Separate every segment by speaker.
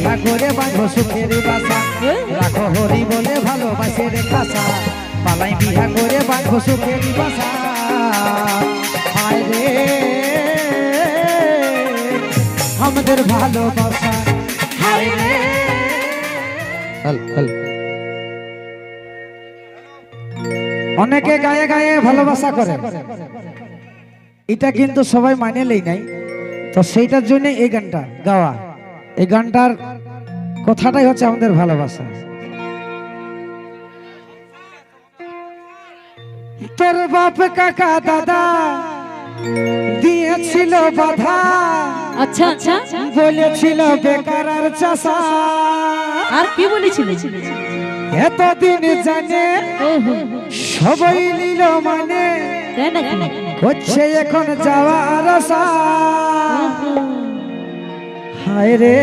Speaker 1: বিহা করে বাঁধো সুখের বাসা রাখো হরি বলে ভালোবাসে রে কাসা পালাই বিহা করে বাঁধো সুখের বাসা হায় রে আমাদের ভালোবাসা হায় রে অনেকে গায়ে গায়ে ভালোবাসা করে এটা কিন্তু সবাই মানে নেই নাই তো সেইটার জন্য এই গানটা গাওয়া এই গানটার কথাটাই হচ্ছে আমাদের ভালোবাসা তোর বাপ কাকা দাদা দিয়েছিল বাধা
Speaker 2: আচ্ছা আচ্ছা
Speaker 1: বলেছিল বেকার আর চাষা
Speaker 2: আর কি বলেছিল
Speaker 1: এতদিন জানে সবাই নিল মানে হচ্ছে এখন যাওয়ার আশা হায় রে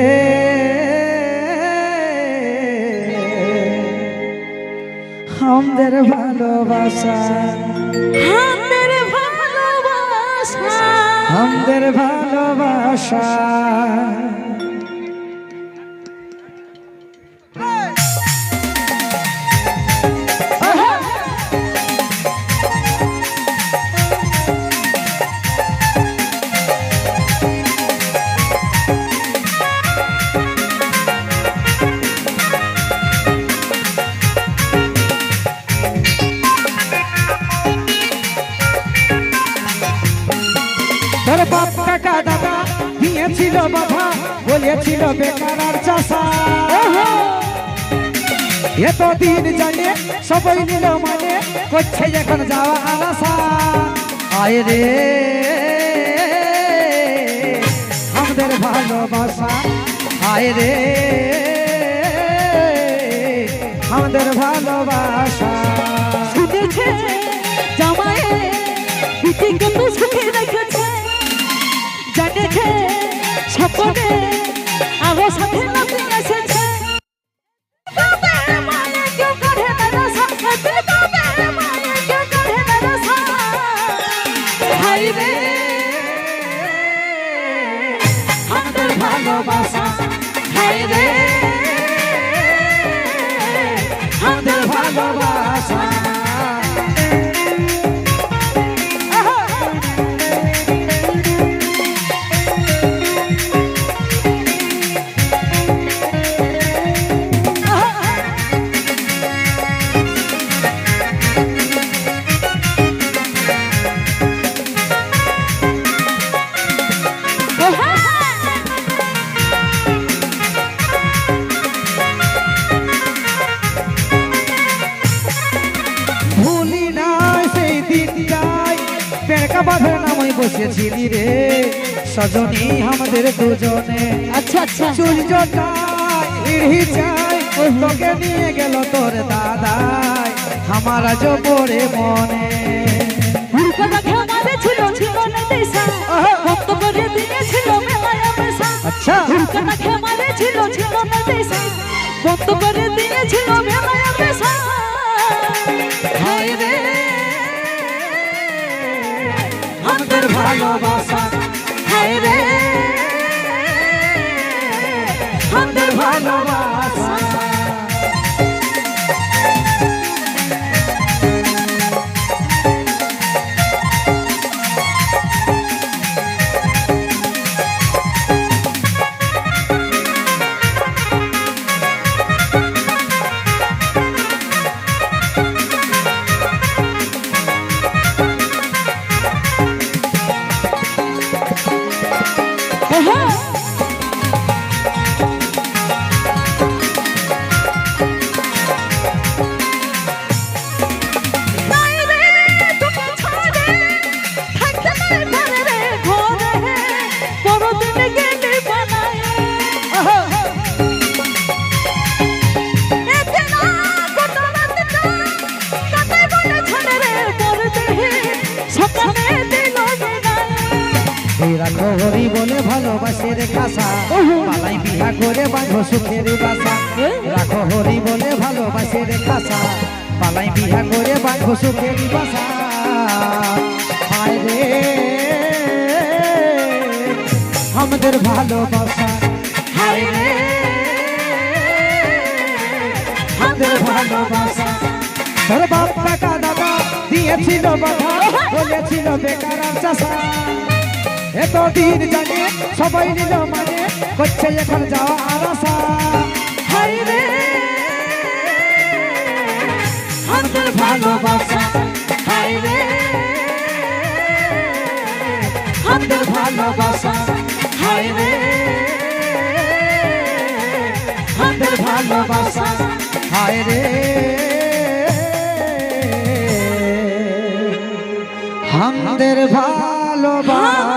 Speaker 1: আমাদের ভালোবাসা
Speaker 2: আমাদের ভালোবাসা
Speaker 1: আমাদের ভালোবাসা তোর বাপ কাকা দাদা দিয়েছিল বাধা বলেছিল বেকার আর চাষা এতদিন জানে সবাই নিল মানে করছে এখন যাওয়া আশা আয় রে আমাদের ভালোবাসা আয় রে আমাদের ভালোবাসা
Speaker 2: শুনেছে জামাই বিটি কত সুখে রেখেছে জানেছে সপনে আগো সাথে নাতি এসেছে
Speaker 1: আমাদের ভালোবাসা হায় রে আমাদের ভালোবাসা বাঁধের নামই বসেছিলি রে সজনী আমাদের দুজনে
Speaker 2: আচ্ছা আচ্ছা
Speaker 1: চুল জটাই হিড়ি চাই তোকে নিয়ে গেল তোর দাদাই আমার আজ পড়ে মনে
Speaker 2: ছিল ছিল না দেশা ভক্ত করে দিয়েছিল মেলায় পেশা
Speaker 1: আচ্ছা
Speaker 2: ছিল ছিল না দেশা ভক্ত করে দিয়েছিল মেলায় পেশা
Speaker 1: হায় রে আমাদের ভালোবাসা হায় রে আমাদের ভালোবাসা রাখো হরি বলে ভালোবাসে রে কাসা পালাই বিহা করে বাঁধো সুখের বাসা রাখো হরি বলে ভালোবাসে রে কাসা পালাই বিহা করে বাঁধো সুখের বাসা হায় রে আমাদের ভালোবাসা হায় রে ভালোবাসা তোর বাপ কাকা দাদা দিয়েছিল বাধা বলেছিল বেকার আর চাষা এতদিন জানে সবাই নিল মানে করছে এখন যাওয়া আর আশা
Speaker 2: হায় রে আমাদের ভালোবাসা হায় রে আমাদের ভালোবাসা হায় রে আমাদের ভালোবাসা
Speaker 1: হায় রে আমাদের ভালোবাসা